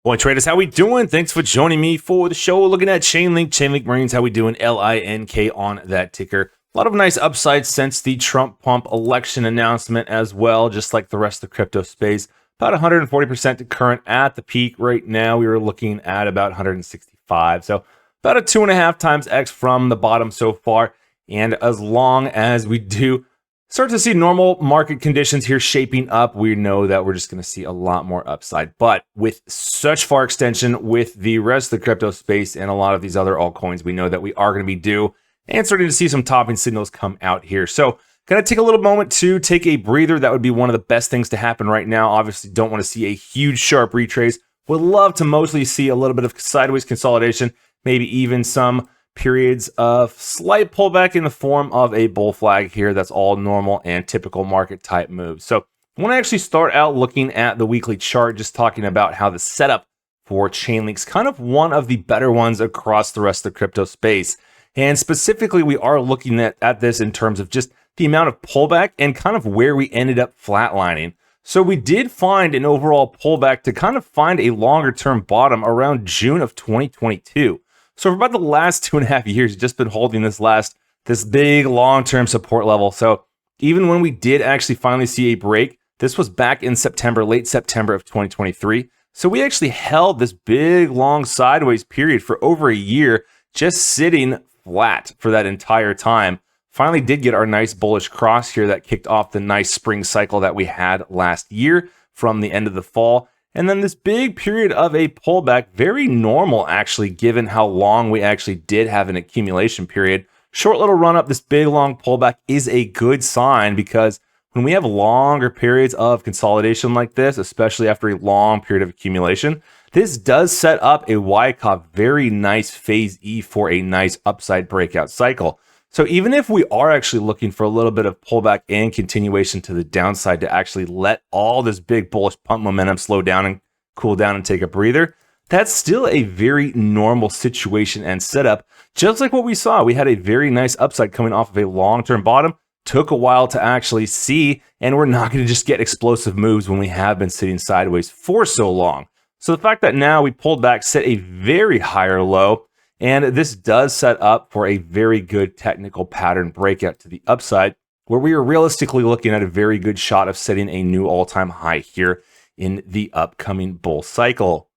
Boy, traders, how we doing? Thanks for joining me for the show. Looking at Chainlink Marines, how we doing? LINK on that ticker. A lot of nice upsides since the Trump pump election announcement as well, just like the rest of the crypto space. About 140% to current at the peak. Right now, we were looking at about 165. So about a 2.5 times X from the bottom so far. And as long as we do start to see normal market conditions here shaping up, we know that we're just going to see a lot more upside. But with such far extension with the rest of the crypto space and a lot of these other altcoins, we know that we are going to be due and starting to see some topping signals come out here. So going to take a little moment to take a breather. That would be one of the best things to happen right now. Obviously, don't want to see a huge sharp retrace. Would love to mostly see a little bit of sideways consolidation, maybe even some periods of slight pullback in the form of a bull flag here. That's all normal and typical market type moves. So I want to actually start out looking at the weekly chart, just talking about how the setup for Chainlink's kind of one of the better ones across the rest of the crypto space. And specifically, we are looking at this in terms of just the amount of pullback and kind of where we ended up flatlining. So we did find an overall pullback to kind of find a longer term bottom around June of 2022. So for about the last 2.5 years, just been holding this big long-term support level. So even when we did actually finally see a break, this was back in September, late September of 2023. So we actually held this big long sideways period for over a year, just sitting flat for that entire time. Finally did get our nice bullish cross here that kicked off the nice spring cycle that we had last year from the end of the fall. And then this big period of a pullback, very normal actually, given how long we actually did have an accumulation period. Short little run up, this big long pullback is a good sign, because when we have longer periods of consolidation like this, especially after a long period of accumulation, this does set up a Wyckoff very nice phase E for a nice upside breakout cycle. So even if we are actually looking for a little bit of pullback and continuation to the downside to actually let all this big bullish pump momentum slow down and cool down and take a breather, that's still a very normal situation and setup. Just like what we saw, we had a very nice upside coming off of a long-term bottom. Took a while to actually see, and we're not going to just get explosive moves when we have been sitting sideways for so long. So the fact that now we pulled back, set a very higher low, and this does set up for a very good technical pattern breakout to the upside, where we are realistically looking at a very good shot of setting a new all-time high here in the upcoming bull cycle.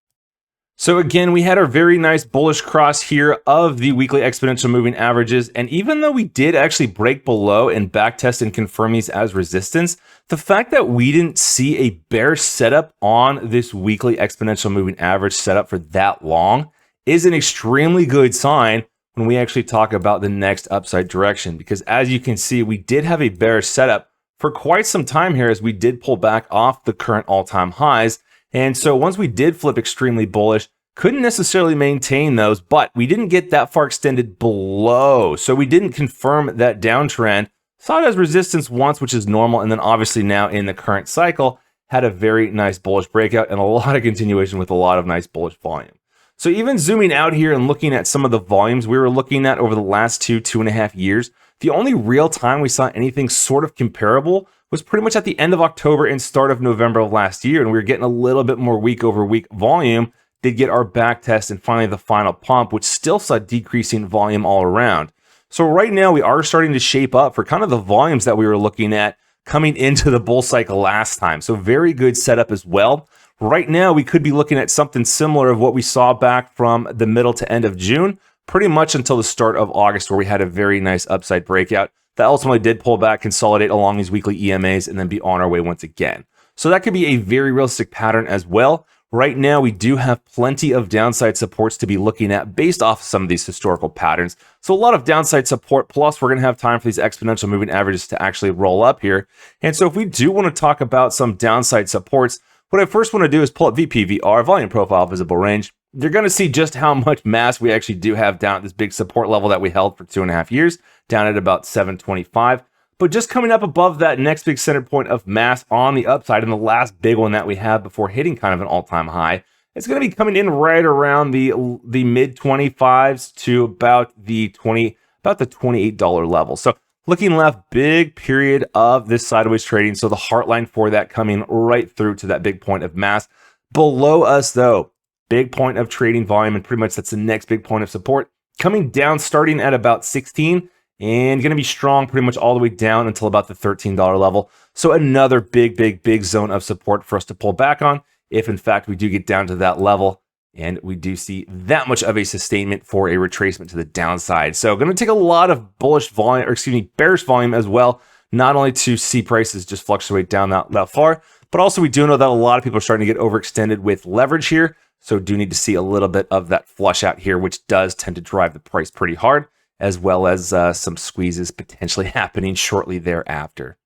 So again, we had our very nice bullish cross here of the weekly exponential moving averages. And even though we did actually break below and backtest and confirm these as resistance, the fact that we didn't see a bear setup on this weekly exponential moving average setup for that long is an extremely good sign when we actually talk about the next upside direction. Because as you can see, we did have a bearish setup for quite some time here as we did pull back off the current all-time highs. And so once we did flip extremely bullish, couldn't necessarily maintain those, but we didn't get that far extended below. So we didn't confirm that downtrend. Saw it as resistance once, which is normal. And then obviously now in the current cycle, had a very nice bullish breakout and a lot of continuation with a lot of nice bullish volume. So even zooming out here and looking at some of the volumes we were looking at over the last 2.5 years, the only real time we saw anything sort of comparable was pretty much at the end of October and start of November of last year. And we were getting a little bit more week over week volume, did get our back test and finally the final pump, which still saw decreasing volume all around. So right now we are starting to shape up for kind of the volumes that we were looking at coming into the bull cycle last time. So very good setup as well. Right now, we could be looking at something similar of what we saw back from the middle to end of June, pretty much until the start of August, where we had a very nice upside breakout that ultimately did pull back, consolidate along these weekly EMAs, and then be on our way once again. So that could be a very realistic pattern as well. Right now, we do have plenty of downside supports to be looking at based off some of these historical patterns. So a lot of downside support, plus we're going to have time for these exponential moving averages to actually roll up here. And so if we do want to talk about some downside supports, what I first want to do is pull up VPVR, volume profile visible range. You're going to see just how much mass we actually do have down at this big support level that we held for 2.5 years, down at about 725. But just coming up above that next big center point of mass on the upside, and the last big one that we have before hitting kind of an all-time high, it's going to be coming in right around the mid 25s to about the $28 level. So looking left, big period of this sideways trading. So the heart line for that coming right through to that big point of mass. Below us, though, big point of trading volume, and pretty much that's the next big point of support. Coming down, starting at about 16, and going to be strong pretty much all the way down until about the $13 level. So another big zone of support for us to pull back on if, in fact, we do get down to that level and we do see that much of a sustainment for a retracement to the downside. So going to take a lot of bullish volume, or excuse me, bearish volume as well, not only to see prices just fluctuate down that far, but also we do know that a lot of people are starting to get overextended with leverage here. So do need to see a little bit of that flush out here, which does tend to drive the price pretty hard, as well as some squeezes potentially happening shortly thereafter.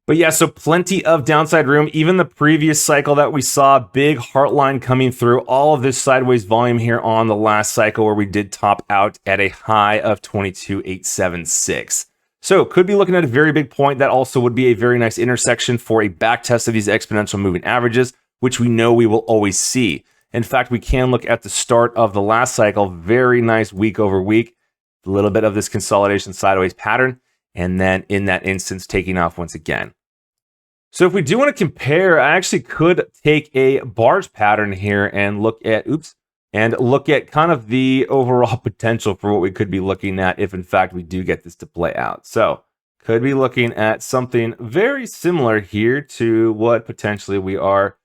But yeah, so plenty of downside room. Even the previous cycle that we saw, big heart line coming through, all of this sideways volume here on the last cycle where we did top out at a high of 22,876. So could be looking at a very big point. That also would be a very nice intersection for a back test of these exponential moving averages, which we know we will always see. In fact, we can look at the start of the last cycle, very nice week over week, a little bit of this consolidation sideways pattern, and then in that instance, taking off once again. So if we do want to compare, I actually could take a bars pattern here and look at, kind of the overall potential for what we could be looking at if, in fact, we do get this to play out. So could be looking at something very similar here to what potentially we are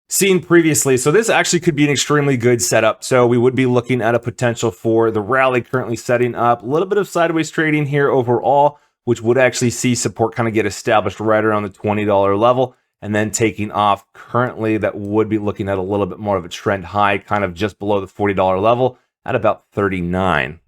seen previously. So this actually could be an extremely good setup. So we would be looking at a potential for the rally currently setting up, a little bit of sideways trading here overall, which would actually see support kind of get established right around the $20 level, and then taking off. Currently, that would be looking at a little bit more of a trend high, kind of just below the $40 level at about 39.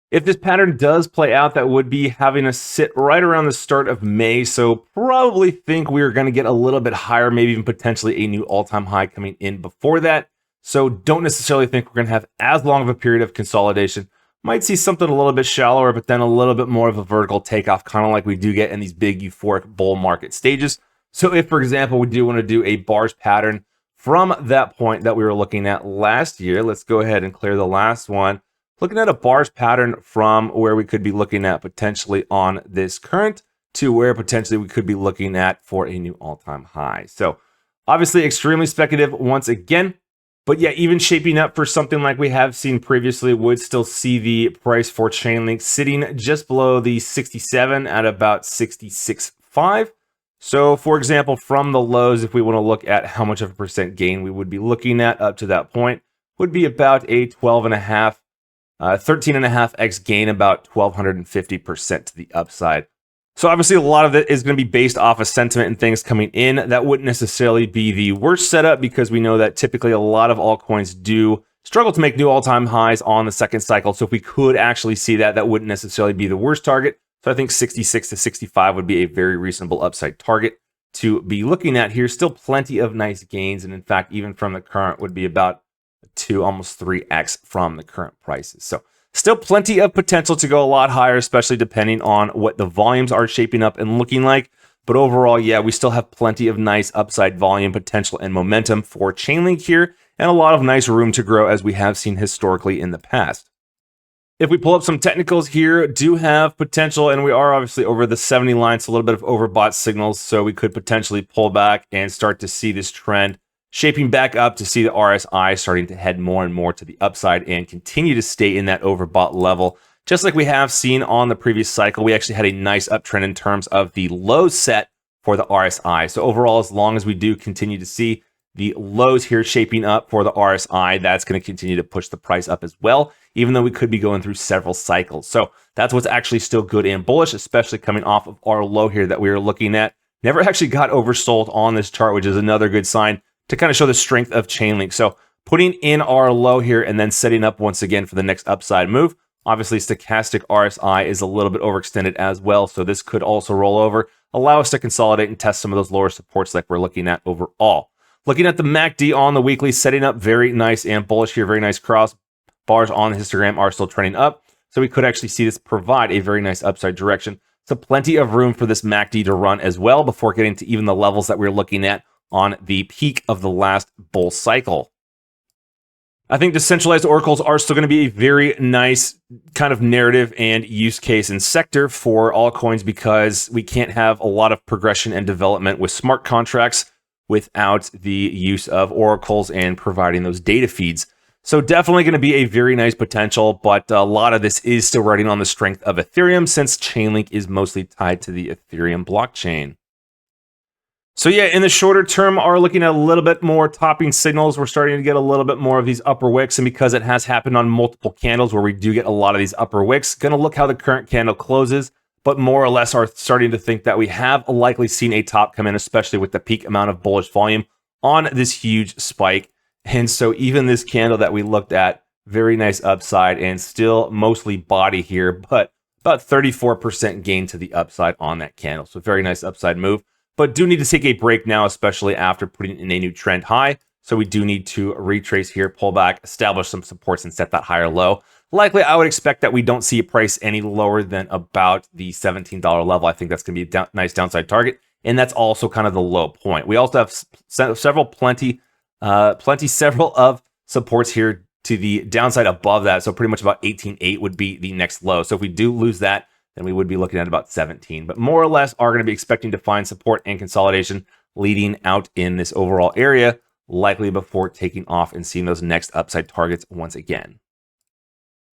If this pattern does play out, that would be having us sit right around the start of May. So probably think we're going to get a little bit higher, maybe even potentially a new all-time high coming in before that. So don't necessarily think we're going to have as long of a period of consolidation. Might see something a little bit shallower, but then a little bit more of a vertical takeoff, kind of like we do get in these big euphoric bull market stages. So if, for example, we do want to do a bars pattern from that point that we were looking at last year, let's go ahead and clear the last one. Looking at a bars pattern from where we could be looking at potentially on this current to where potentially we could be looking at for a new all-time high. So obviously extremely speculative once again, but yeah, even shaping up for something like we have seen previously would still see the price for Chainlink sitting just below the 67 at about 66.5. So for example, from the lows, if we want to look at how much of a percent gain we would be looking at up to that point, would be about a 13.5x gain, about 1,250% to the upside. So obviously a lot of it is going to be based off of sentiment and things coming in. That wouldn't necessarily be the worst setup, because we know that typically a lot of altcoins do struggle to make new all-time highs on the second cycle. So if we could actually see that, that wouldn't necessarily be the worst target. So I think 66 to 65 would be a very reasonable upside target to be looking at here. Still plenty of nice gains. And in fact, even from the current would be about 2, almost 3x from the current prices. So still plenty of potential to go a lot higher, especially depending on what the volumes are shaping up and looking like. But overall, yeah, we still have plenty of nice upside volume potential and momentum for Chainlink here, and a lot of nice room to grow as we have seen historically in the past. If we pull up some technicals here, do have potential, and we are obviously over the 70 line, so a little bit of overbought signals, so we could potentially pull back and start to see this trend shaping back up, to see the RSI starting to head more and more to the upside and continue to stay in that overbought level. Just like we have seen on the previous cycle, we actually had a nice uptrend in terms of the low set for the RSI. So overall, as long as we do continue to see the lows here shaping up for the RSI, that's going to continue to push the price up as well, even though we could be going through several cycles. So that's what's actually still good and bullish, especially coming off of our low here that we were looking at. Never actually got oversold on this chart, which is another good sign to kind of show the strength of Chainlink. So putting in our low here and then setting up once again for the next upside move. Obviously, stochastic RSI is a little bit overextended as well, so this could also roll over, allow us to consolidate and test some of those lower supports like we're looking at overall. Looking at the MACD on the weekly, setting up very nice and bullish here, very nice cross. Bars on the histogram are still trending up, so we could actually see this provide a very nice upside direction. So plenty of room for this MACD to run as well before getting to even the levels that we're looking at on the peak of the last bull cycle. I think decentralized oracles are still going to be a very nice kind of narrative and use case and sector for altcoins, because we can't have a lot of progression and development with smart contracts without the use of oracles and providing those data feeds. So definitely going to be a very nice potential, but a lot of this is still riding on the strength of Ethereum since Chainlink is mostly tied to the Ethereum blockchain. So yeah, in the shorter term, are looking at a little bit more topping signals. We're starting to get a little bit more of these upper wicks, and because it has happened on multiple candles where we do get a lot of these upper wicks, going to look how the current candle closes, but more or less are starting to think that we have likely seen a top come in, especially with the peak amount of bullish volume on this huge spike. And so even this candle that we looked at, very nice upside and still mostly body here, but about 34% gain to the upside on that candle. So very nice upside move. But do need to take a break now, especially after putting in a new trend high. So we do need to retrace here, pull back, establish some supports, and set that higher low. Likely, I would expect that we don't see a price any lower than about the $17 level. I think that's going to be a nice downside target. And that's also kind of the low point. We also have several of supports here to the downside above that. So pretty much about 18.8 would be the next low. So if we do lose that, then we would be looking at about 17. But more or less are going to be expecting to find support and consolidation leading out in this overall area, likely before taking off and seeing those next upside targets once again.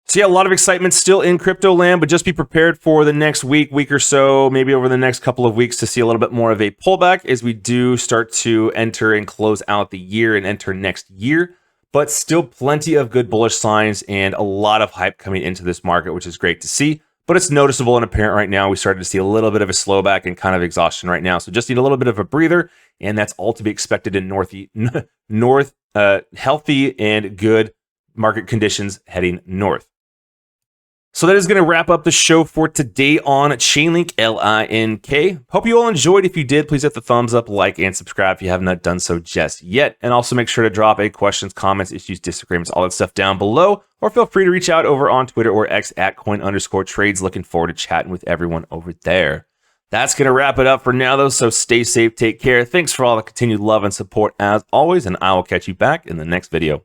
So yeah, a lot of excitement still in crypto land, but just be prepared for the next week or so, maybe over the next couple of weeks to see a little bit more of a pullback as we do start to enter and close out the year and enter next year. But still plenty of good bullish signs and a lot of hype coming into this market, which is great to see. But it's noticeable and apparent right now. We started to see a little bit of a slowback and kind of exhaustion right now. So just need a little bit of a breather, and that's all to be expected in healthy and good market conditions heading north. So that is going to wrap up the show for today on Chainlink, LINK. Hope you all enjoyed. If you did, please hit the thumbs up, like, and subscribe if you have not done so just yet. And also make sure to drop a questions, comments, issues, disagreements, all that stuff down below. Or feel free to reach out over on Twitter or X at coin_trades. Looking forward to chatting with everyone over there. That's going to wrap it up for now, though. So stay safe, take care. Thanks for all the continued love and support as always. And I will catch you back in the next video.